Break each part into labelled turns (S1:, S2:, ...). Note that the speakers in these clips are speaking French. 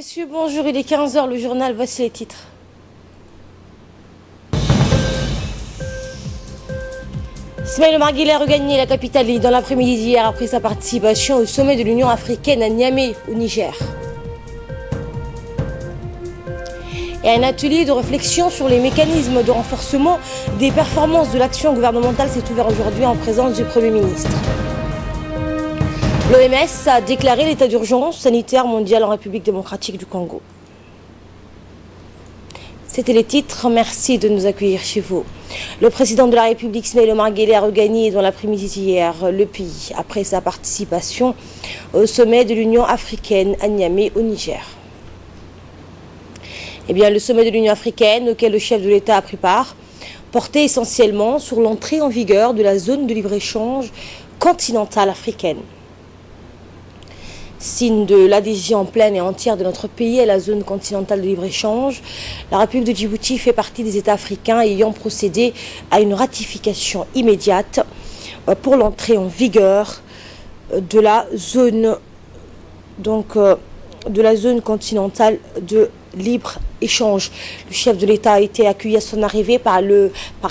S1: Messieurs, bonjour, il est 15 h, le journal, voici les titres. Ismaël Omar Guelleh a regagné la capitale dans l'après-midi d'hier après sa participation au sommet de l'Union africaine à Niamey, au Niger. Et un atelier de réflexion sur les mécanismes de renforcement des performances de l'action gouvernementale s'est ouvert aujourd'hui en présence du Premier ministre. L'OMS a déclaré l'état d'urgence sanitaire mondial en République démocratique du Congo. C'était les titres. Merci de nous accueillir chez vous. Le président de la République, Ismaël Omar Guelleh, a regagné dans l'après-midi d'hier le pays après sa participation au sommet de l'Union africaine à Niamey, au Niger. Le sommet de l'Union africaine, auquel le chef de l'État a pris part, portait essentiellement sur l'entrée en vigueur de la zone de libre-échange continentale africaine. Signe de l'adhésion pleine et entière de notre pays à la zone continentale de libre-échange, la République de Djibouti fait partie des États africains ayant procédé à une ratification immédiate pour l'entrée en vigueur de la zone, continentale de libre-échange. Le chef de l'État a été accueilli à son arrivée par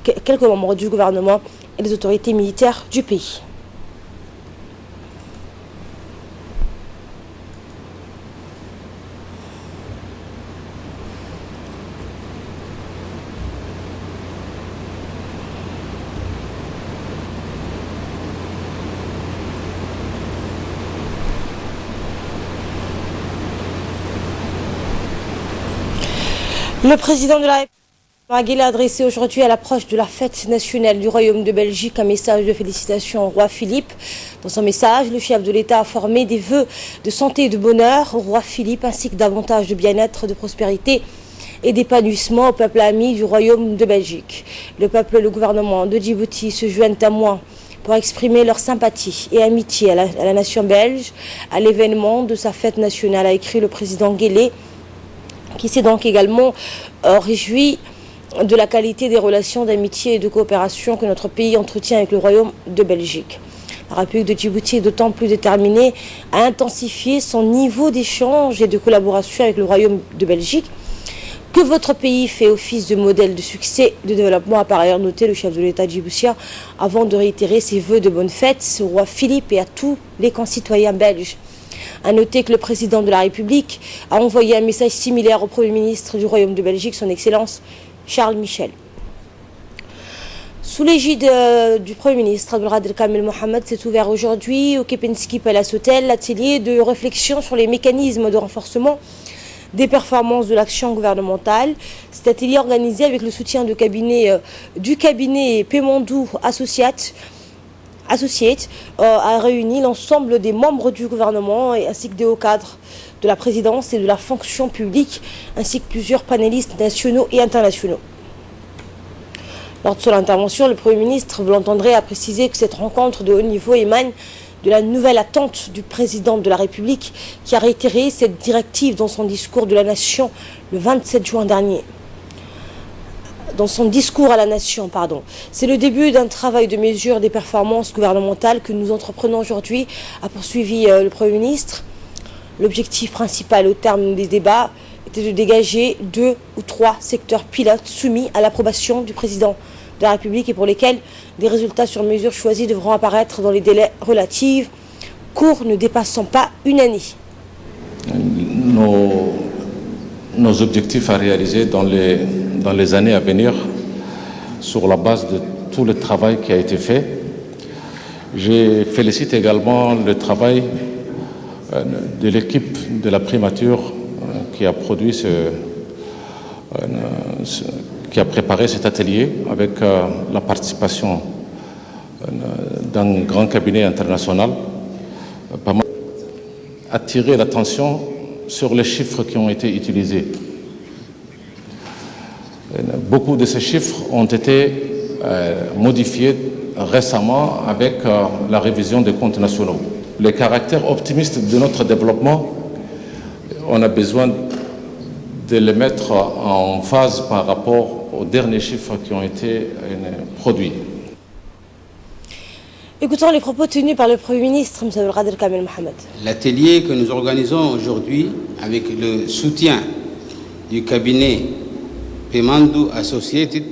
S1: quelques membres du gouvernement et les autorités militaires du pays. Le président de la République, Omar Guelleh, a adressé aujourd'hui à l'approche de la fête nationale du Royaume de Belgique un message de félicitations au roi Philippe. Dans son message, le chef de l'État a formé des vœux de santé et de bonheur au roi Philippe ainsi que davantage de bien-être, de prospérité et d'épanouissement au peuple ami du Royaume de Belgique. Le peuple et le gouvernement de Djibouti se joignent à moi pour exprimer leur sympathie et amitié à la nation belge à l'événement de sa fête nationale, a écrit le président Guelleh, qui s'est donc également réjoui de la qualité des relations d'amitié et de coopération que notre pays entretient avec le Royaume de Belgique. La République de Djibouti est d'autant plus déterminée à intensifier son niveau d'échange et de collaboration avec le Royaume de Belgique que votre pays fait office de modèle de succès de développement, a par ailleurs noté le chef de l'État djiboutien avant de réitérer ses vœux de bonne fête au roi Philippe et à tous les concitoyens belges. A noter que le président de la République a envoyé un message similaire au Premier ministre du Royaume de Belgique, son Excellence Charles Michel. Sous l'égide du Premier ministre Abdelkader Kamel Mohamed s'est ouvert aujourd'hui au Kempinski Palace Hotel l'atelier de réflexion sur les mécanismes de renforcement des performances de l'action gouvernementale. Cet atelier organisé avec le soutien du cabinet Pemondou Associate a réuni l'ensemble des membres du gouvernement ainsi que des hauts cadres de la présidence et de la fonction publique, ainsi que plusieurs panélistes nationaux et internationaux. Lors de son intervention, le Premier ministre, vous l'entendrez, a précisé que cette rencontre de haut niveau émane de la nouvelle attente du président de la République qui a réitéré cette directive dans son discours de la Nation le 27 juin dernier. C'est le début d'un travail de mesure des performances gouvernementales que nous entreprenons aujourd'hui, a poursuivi le Premier ministre. L'objectif principal au terme des débats était de dégager 2 ou 3 secteurs pilotes soumis à l'approbation du président de la République et pour lesquels des résultats sur mesure choisis devront apparaître dans les délais relatifs, courts ne dépassant pas une année.
S2: Nos objectifs à réaliser dans les années à venir sur la base de tout le travail qui a été fait. Je félicite également le travail de l'équipe de la primature qui a produit qui a préparé cet atelier avec la participation d'un grand cabinet international. Attirer l'attention sur les chiffres qui ont été utilisés. Beaucoup de ces chiffres ont été modifiés récemment avec la révision des comptes nationaux. Les caractères optimistes de notre développement, on a besoin de les mettre en phase par rapport aux derniers chiffres qui ont été produits.
S1: Écoutons les propos tenus par le Premier ministre, M. Abdelkader Kamel Mohamed.
S3: L'atelier que nous organisons aujourd'hui avec le soutien du cabinet Pemandu Associated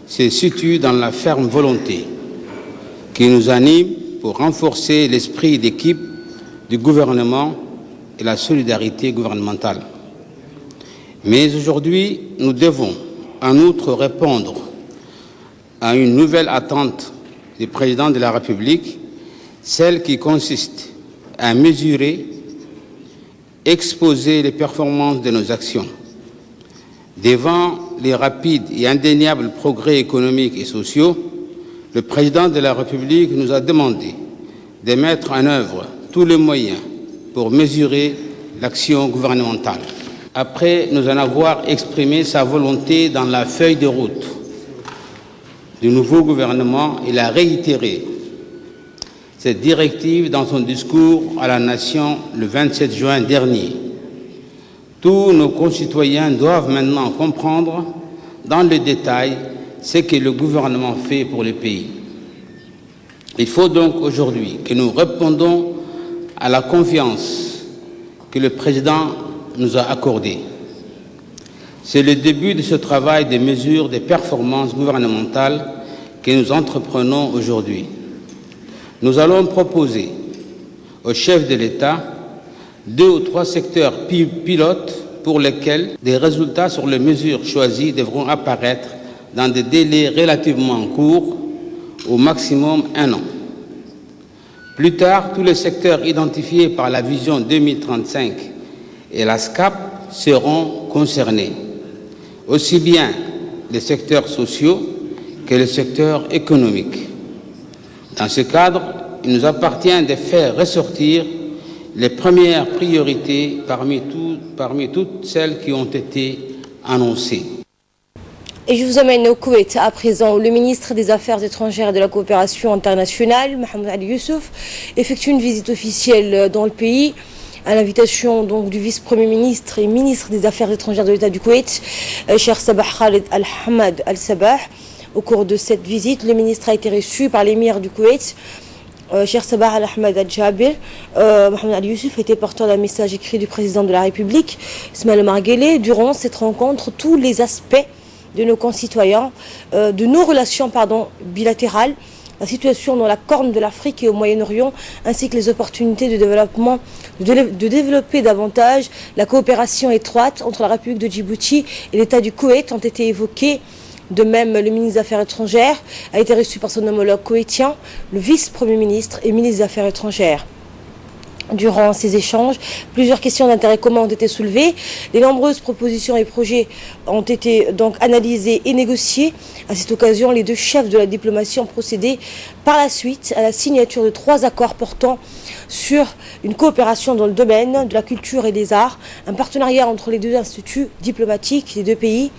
S3: se situe dans la ferme volonté qui nous anime pour renforcer l'esprit d'équipe du gouvernement et la solidarité gouvernementale. Mais aujourd'hui, nous devons en outre répondre à une nouvelle attente du président de la République, celle qui consiste à mesurer, exposer les performances de nos actions. Devant les rapides et indéniables progrès économiques et sociaux, le président de la République nous a demandé de mettre en œuvre tous les moyens pour mesurer l'action gouvernementale. Après nous en avoir exprimé sa volonté dans la feuille de route du nouveau gouvernement, il a réitéré cette directive dans son discours à la nation le 27 juin dernier. Tous nos concitoyens doivent maintenant comprendre dans le détail ce que le gouvernement fait pour le pays. Il faut donc aujourd'hui que nous répondons à la confiance que le président nous a accordée. C'est le début de ce travail de mesure des performances gouvernementales que nous entreprenons aujourd'hui. Nous allons proposer au chef de l'État 2 ou 3 secteurs pilotes pour lesquels des résultats sur les mesures choisies devront apparaître dans des délais relativement courts, au maximum 1 an. Plus tard, tous les secteurs identifiés par la vision 2035 et la SCAP seront concernés, aussi bien les secteurs sociaux que les secteurs économiques. Dans ce cadre, il nous appartient de faire ressortir les premières priorités parmi toutes celles qui ont été annoncées.
S1: Et je vous amène au Koweït à présent, où le ministre des Affaires étrangères et de la coopération internationale, Mohamed Ali Youssouf, effectue une visite officielle dans le pays à l'invitation donc du vice-premier ministre et ministre des Affaires étrangères de l'État du Koweït, Cheikh Sabah Khaled Al-Hamad Al-Sabah. Au cours de cette visite, le ministre a été reçu par l'émir du Koweït, Cheikh Sabah Al-Ahmad Al-Jabir. Mohamed Ali Youssouf était porteur d'un message écrit du président de la République, Ismaël Omar Guelleh. Durant cette rencontre, tous les aspects de nos concitoyens, de nos relations bilatérales, la situation dans la corne de l'Afrique et au Moyen-Orient, ainsi que les opportunités de développement, de développer davantage la coopération étroite entre la République de Djibouti et l'État du Koweït ont été évoqués. De même, le ministre des Affaires étrangères a été reçu par son homologue koweïtien, le vice-premier ministre et ministre des Affaires étrangères. Durant ces échanges, plusieurs questions d'intérêt commun ont été soulevées. Les nombreuses propositions et projets ont été donc analysés et négociés. À cette occasion, les 2 chefs de la diplomatie ont procédé par la suite à la signature de 3 accords portant sur une coopération dans le domaine de la culture et des arts, un partenariat entre les 2 instituts diplomatiques des 2 pays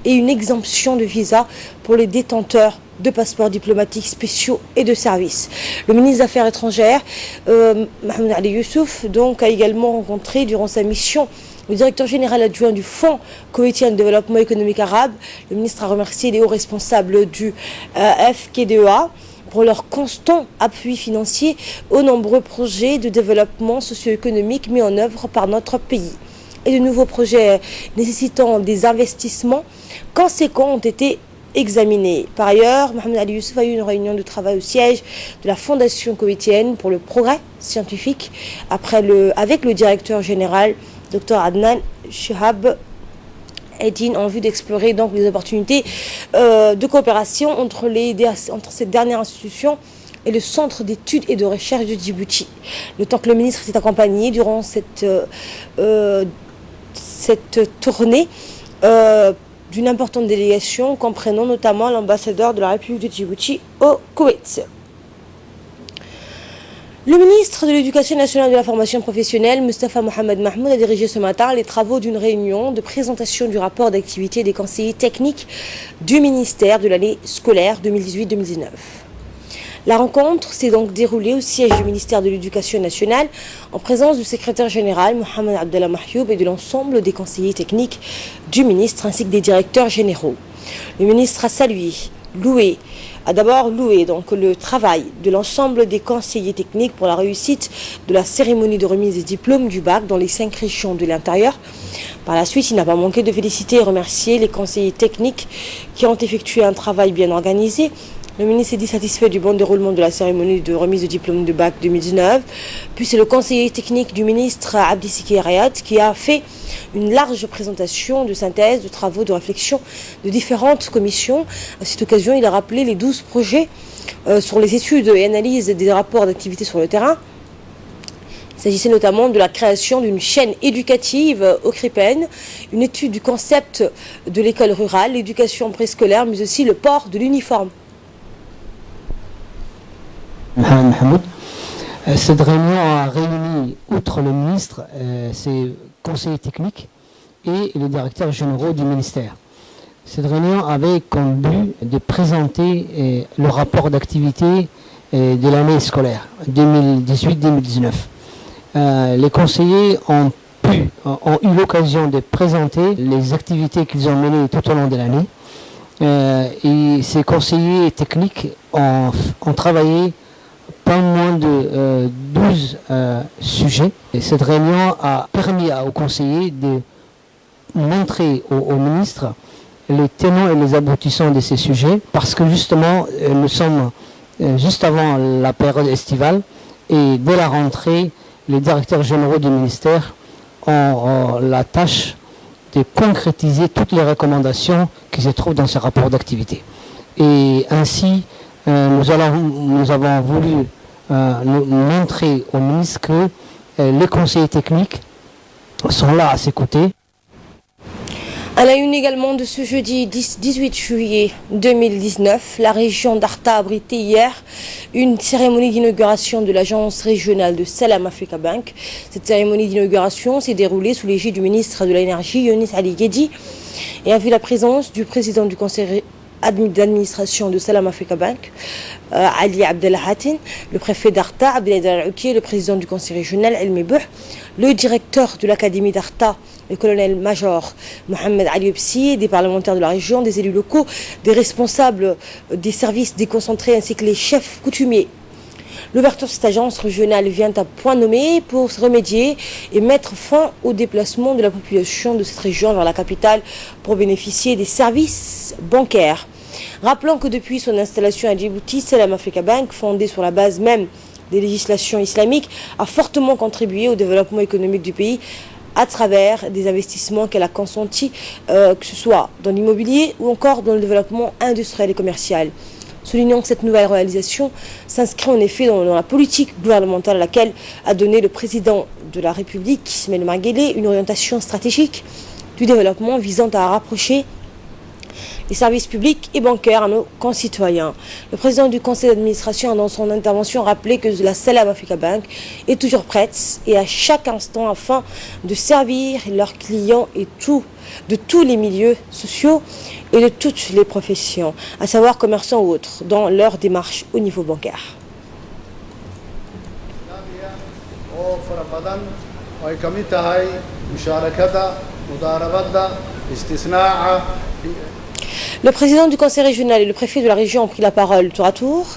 S1: et une exemption de visa pour les détenteurs de passeports diplomatiques spéciaux et de services. Le ministre des Affaires étrangères, Mohamed Ali Youssouf, donc, a également rencontré durant sa mission le directeur général adjoint du Fonds koweïtien de développement économique arabe. Le ministre a remercié les hauts responsables du FKDEA pour leur constant appui financier aux nombreux projets de développement socio-économique mis en œuvre par notre pays. Et de nouveaux projets nécessitant des investissements conséquents ont été examinés. Par ailleurs, Mohamed Ali Youssouf a eu une réunion de travail au siège de la Fondation koweïtienne pour le progrès scientifique avec le directeur général, Dr Adnan Shihab Eddine, en vue d'explorer donc les opportunités de coopération entre cette dernière institution et le Centre d'études et de recherche de Djibouti. Le temps que le ministre s'est accompagné durant cette tournée d'une importante délégation comprenant notamment l'ambassadeur de la République de Djibouti au Koweït. Le ministre de l'Éducation nationale et de la formation professionnelle, Moustapha Mohamed Mahmoud, a dirigé ce matin les travaux d'une réunion de présentation du rapport d'activité des conseillers techniques du ministère de l'année scolaire 2018-2019. La rencontre s'est donc déroulée au siège du ministère de l'Éducation nationale en présence du secrétaire général Mohamed Abdallah Mahyoub et de l'ensemble des conseillers techniques du ministre ainsi que des directeurs généraux. Le ministre a salué, loué a d'abord loué donc le travail de l'ensemble des conseillers techniques pour la réussite de la cérémonie de remise des diplômes du bac dans les 5 régions de l'intérieur. Par la suite, il n'a pas manqué de féliciter et remercier les conseillers techniques qui ont effectué un travail bien organisé. Le ministre est dit satisfait du bon déroulement de la cérémonie de remise de diplôme de bac 2019. Puis c'est le conseiller technique du ministre Abdi Siki Rayad qui a fait une large présentation de synthèse, de travaux, de réflexion de différentes commissions. À cette occasion, il a rappelé les 12 projets sur les études et analyses des rapports d'activité sur le terrain. Il s'agissait notamment de la création d'une chaîne éducative au Cripen, une étude du concept de l'école rurale, l'éducation préscolaire, mais aussi le port de l'uniforme.
S4: Mahmoud. Cette réunion a réuni, outre le ministre, ses conseillers techniques et les directeurs généraux du ministère. Cette réunion avait comme but de présenter le rapport d'activité de l'année scolaire 2018-2019. Les conseillers ont eu l'occasion de présenter les activités qu'ils ont menées tout au long de l'année. Et ces conseillers techniques ont travaillé pas moins de 12 sujets. Et cette réunion a permis aux conseillers de montrer au ministre les tenants et les aboutissants de ces sujets, parce que justement, nous sommes juste avant la période estivale, et dès la rentrée, les directeurs généraux du ministère ont la tâche de concrétiser toutes les recommandations qui se trouvent dans ce rapport d'activité. Et ainsi, nous avons voulu nous montrer au ministre que les conseillers techniques sont là à ses côtés.
S1: À la une également de ce jeudi 18 juillet 2019, la région d'Arta a abrité hier une cérémonie d'inauguration de l'agence régionale de Salam Africa Bank. Cette cérémonie d'inauguration s'est déroulée sous l'égide du ministre de l'Énergie, Younis Ali Guedi, et a vu la présence du président du conseil d'administration de Salam Africa Bank, Ali Abdellah Hatin, le préfet d'Arta, Abdellah Al-Ouki, le président du conseil régional, Elmi Bouh, le directeur de l'académie d'Arta, le colonel-major Mohamed Ali Obsi, des parlementaires de la région, des élus locaux, des responsables des services déconcentrés ainsi que les chefs coutumiers. L'ouverture de cette agence régionale vient à point nommé pour se remédier et mettre fin au déplacement de la population de cette région vers la capitale pour bénéficier des services bancaires. Rappelons que depuis son installation à Djibouti, Salam Africa Bank, fondée sur la base même des législations islamiques, a fortement contribué au développement économique du pays à travers des investissements qu'elle a consentis, que ce soit dans l'immobilier ou encore dans le développement industriel et commercial. Soulignons que cette nouvelle réalisation s'inscrit en effet dans la politique gouvernementale à laquelle a donné le président de la République, Ismaël Maguélé, une orientation stratégique du développement visant à rapprocher les services publics et bancaires à nos concitoyens. Le président du conseil d'administration a dans son intervention rappelé que la Salam Africa Bank est toujours prête et à chaque instant afin de servir leurs clients et de tous les milieux sociaux et de toutes les professions, à savoir commerçants ou autres, dans leur démarche au niveau bancaire. Le président du conseil régional et le préfet de la région ont pris la parole tour à tour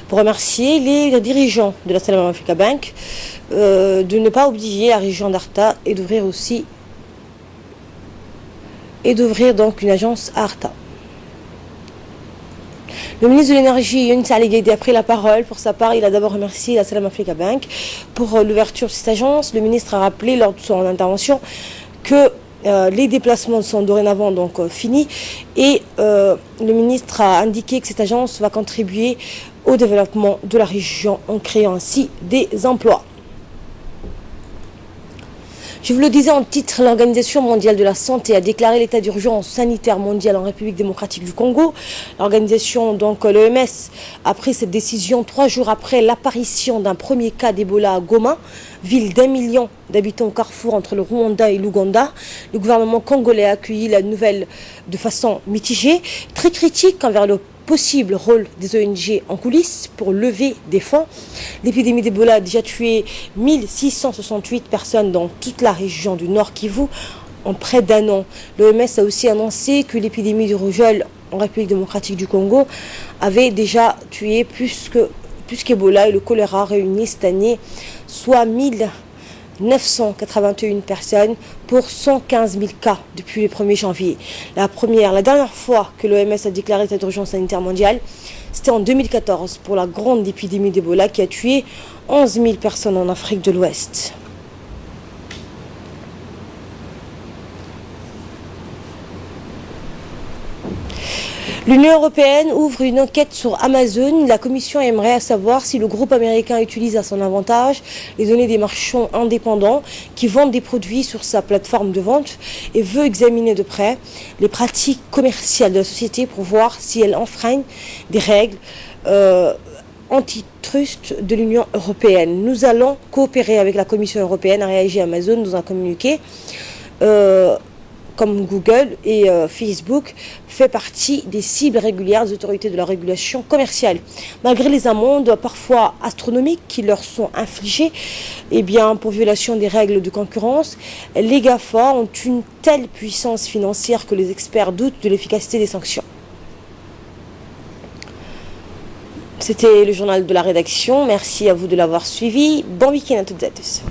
S1: pour remercier les dirigeants de la Salam Africa Bank de ne pas oublier la région d'Arta et d'ouvrir donc une agence à Arta. Le ministre de l'Énergie, Younis Ali Guedi, a pris la parole. Pour sa part, il a d'abord remercié la Salam Africa Bank pour l'ouverture de cette agence. Le ministre a rappelé lors de son intervention que les déplacements sont dorénavant donc finis et le ministre a indiqué que cette agence va contribuer au développement de la région en créant ainsi des emplois. Je vous le disais en titre, l'Organisation mondiale de la santé a déclaré l'état d'urgence sanitaire mondial en République démocratique du Congo. L'organisation, donc l'OMS, a pris cette décision 3 jours après l'apparition d'un premier cas d'Ebola à Goma, ville d'1 million d'habitants au carrefour entre le Rwanda et l'Ouganda. Le gouvernement congolais a accueilli la nouvelle de façon mitigée, très critique envers le possible rôle des ONG en coulisses pour lever des fonds. L'épidémie d'Ebola a déjà tué 1668 personnes dans toute la région du Nord Kivu en près d'1 an. L'OMS a aussi annoncé que l'épidémie de rougeole en République démocratique du Congo avait déjà tué plus qu'Ebola et le choléra réunis cette année, soit 1981 personnes pour 115 000 cas depuis le 1er janvier. La dernière fois que l'OMS a déclaré l'état d'urgence sanitaire mondiale, c'était en 2014 pour la grande épidémie d'Ebola qui a tué 11 000 personnes en Afrique de l'Ouest. L'Union européenne ouvre une enquête sur Amazon. La Commission aimerait savoir si le groupe américain utilise à son avantage les données des marchands indépendants qui vendent des produits sur sa plateforme de vente et veut examiner de près les pratiques commerciales de la société pour voir si elle enfreint des règles antitrust de l'Union européenne. Nous allons coopérer avec la Commission européenne, a réagi Amazon dans un communiqué. Comme Google et Facebook, fait partie des cibles régulières des autorités de la régulation commerciale. Malgré les amendes parfois astronomiques qui leur sont infligées, pour violation des règles de concurrence, les GAFA ont une telle puissance financière que les experts doutent de l'efficacité des sanctions. C'était le journal de la rédaction. Merci à vous de l'avoir suivi. Bon week-end à toutes et à tous.